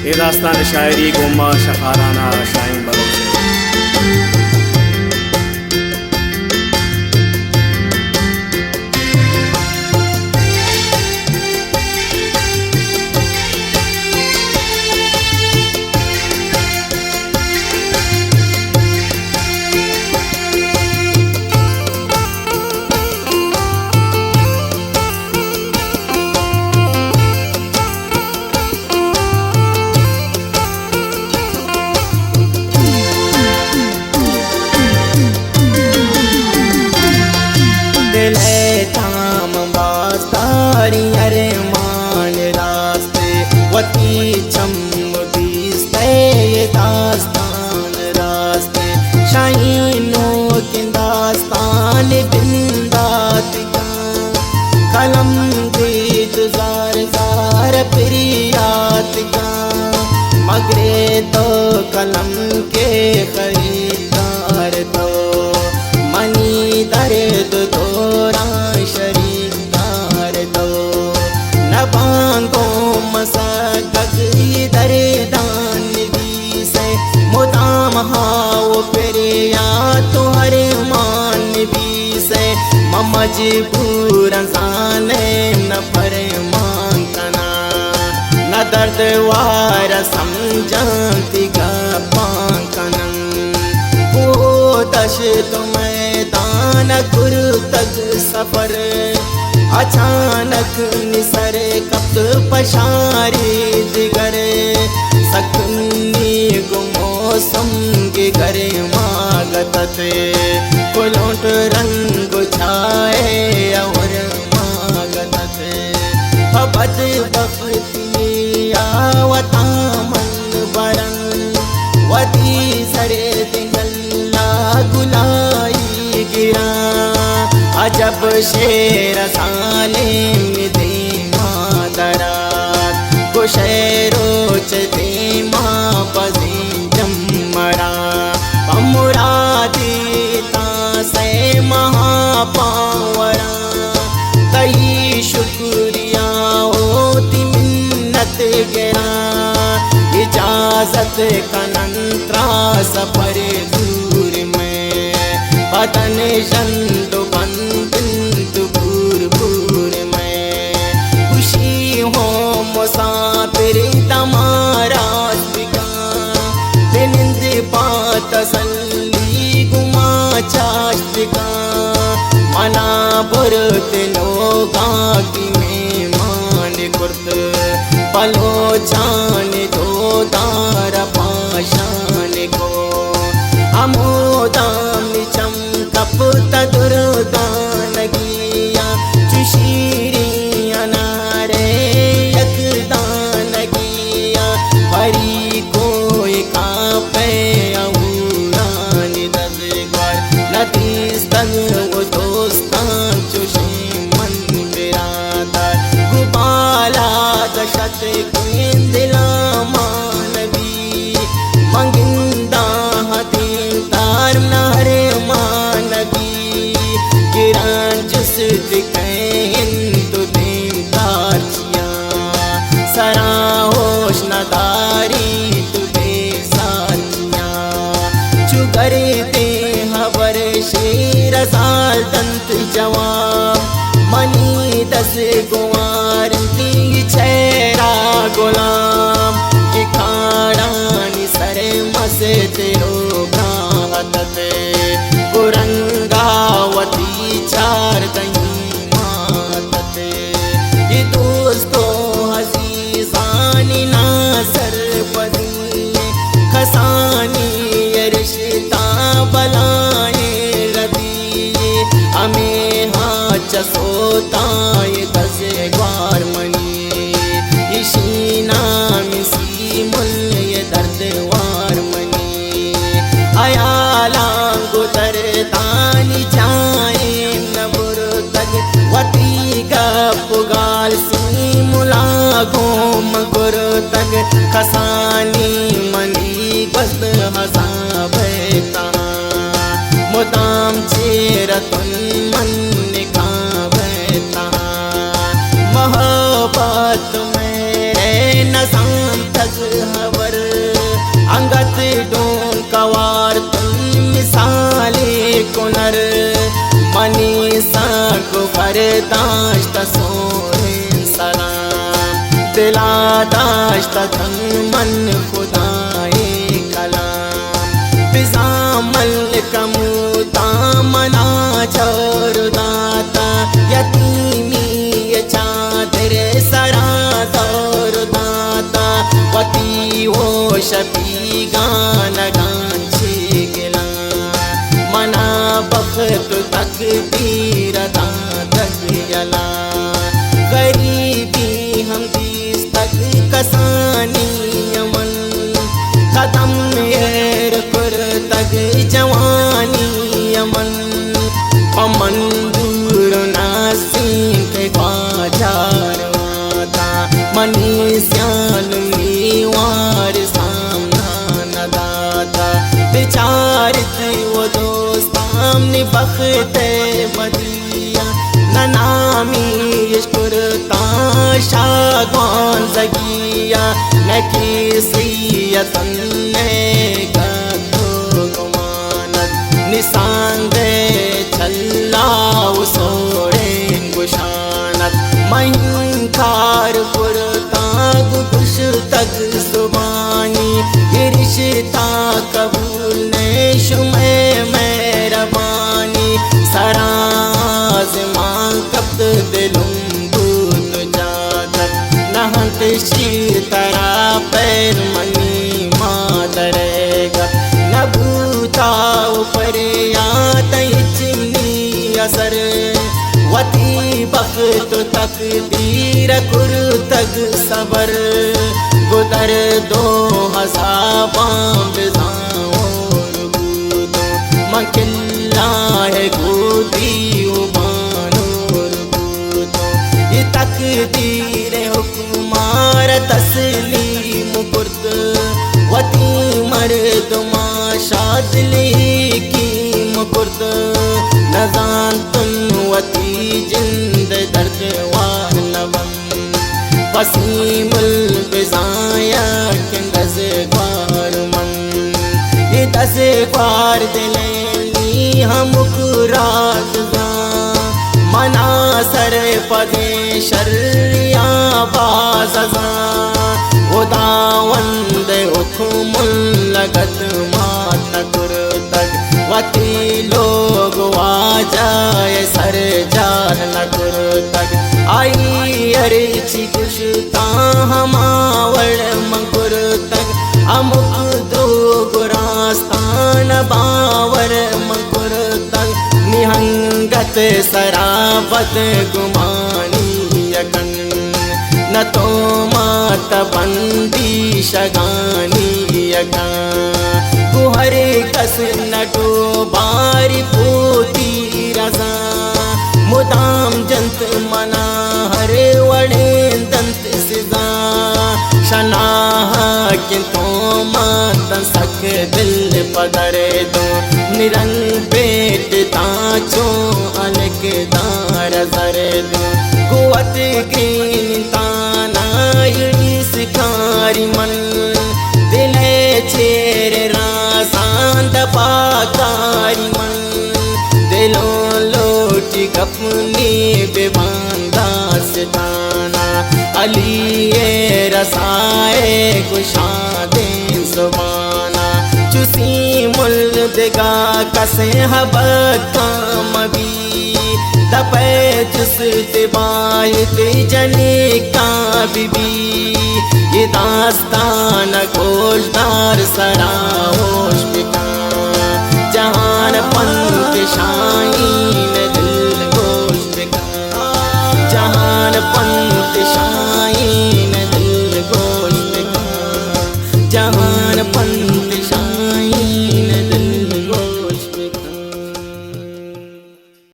ये दास्तान शायरी गुम्मा शखाराना shine Bloch. अरमान रास्ते वती चमकीस्ते ये दास्तान रास्ते शाहीनों के दास्तान बिंदात कलम की जार जार प्रियात का मगरे तो कलम के खरीदार तो मनी दर्द दोरा शरीदार तो नबांगो मसगग दरदान भी से मुदाम हाओ प्रिया तो हर मान भी से मजबूर जाने न फरमान कना न दर्द वार समझाती का पाकनन वो दश तुम्हें दान गुरु तक सफर अचानक निसर कप पशारी दिगर सकनी गुमौसम के घर मागत पुलौट रंग छाए और मागत बद बख्ती आवता मन बरन वती सरे दिगल्ला गुलाई गिरा अजब शेर सालिम दे मादरात कुशेरोच दे माँ पजी जमरा पमुरादीता से महापावरा कई शुक्रिया होती मिन्नत गिरा इजाजत कनंत्रा सफर दूर में पतन शंदु बंद भूर भूर में खुशी हो मुसाफिर तमारा बिनिंद पात सल्ली गुमा चाष्टिका मना बुरत लोगा की मेहमान कुर्त पलो चान दो दार पाशान को अमोदाम चमकप तदुर्दान गिया चुशीरी अनारे यकदान गिया परी कोई कापे अहूरान दजगार नतीस तंग वो दोस्तान चुशी मन बिरादार गुबाला दशत कुंदिला मानवी मंगिंदा हतीम तार नारे मानवी किरण जिस दिखें तो देम तारचिया सरा होश नदारी तुबे साथिया चुगरे ते हबर शेर साल दंत जवाब मनी दस गुआर दी छेरा गुलाम कि खाड़ानी सरे मसे तेरो घातत कुरंगावती चार दही मातत ये दोस्तों हसीसानी नासर पदी खसानी ये रिश्ता बलाए रदी हमें हाथ सोता ये दसे ग्वार मनी इशीना मिसी मुल ये दर्द वार मनी अयाला गुतर तानी जाए नबुर तक वती का पुगाल सी मुला घोम गुर तक खसानी मनी बस्त हसा बैता मुदाम चेरतुन मन निका बैता मोहब्बत मेरे नजाम तक हवर अंगत डों कवार तुम मिसाले कुनर मनी साग बरदाश्त सोहें सलाम दिला दाश्त धन मन खुदाए कलाम बिजामल कमुता मना छोरदाता यतीमी चादर सरा दौरदाता वती वो शफी गान गांछे गिला मना बखत तकदीर दादक यला गरीबी हम दीस तक कसानी यमन कदम एर कर तक जवानी यमन अमन दूर नासिन के बाजार वाता मनी स्याल मीवार सामना न दाता विचारित वो दोस्त हमने बखते बदिया न नामी यशकुरता शागवान जगिया न किसियतन ने गतो गुमानत निसांगे छल्लाव सोड़े गुशानत महिंकार पुरताग कुश तक सुबानी ये रिश्ता कबूल ने शुमे मेहरबानी सराज मां कब्द दिलुम दूत जादत नहंत शीर तरा पैर मनी मातरेगा न भूता ऊपर यात चिमनी असर वती बख्त तकदीर कुर तक सबर गुदर 2000 बिजाओर गुदो मकिल्ला है गुदी उबानोर गुदो ये तकदीर हुकुमार तस्लीम कुर्द वती मर्दमा शादली की मुकुर्द नजान तुन वती जिंद दर्द वार लबन वसीमुल बिजाया के दस ग्वार मन ये दस ग्वार दिलेली हम कुरात जा मना सर पदे शर्रिया बाज़ा उदावंद हुकुमुल लगत मात कुरतक वती लोग वाजाए सर जान न कुरतक आई अरिची कुशता हमावड़ मंकुर तक अमुक दो गुरास्तान बावर मंकुर तक निहंगत सराबत गुमानी यकन न तो मात बंदी शगानी यका गुहरे कस नटो बारी पोती रजा मुदाम जंत मना हरे वड़े दंत सिजा शनाह के तो मात सक दिल पदरे दो निरंग पेट ताचो अलग दार जरे दो कुवत ग्रीन ताना सिकारी मन दिले चेरे रासांत पाकारी मन दिलो लोटी कपनी बेबांदा सिताना अली रसाए कुशादे सुबाना चुसी मुल देगा कसे हबत काम भी दपे जुस तिबायत जने का बीबी ये दास्तान गोशदार सराहो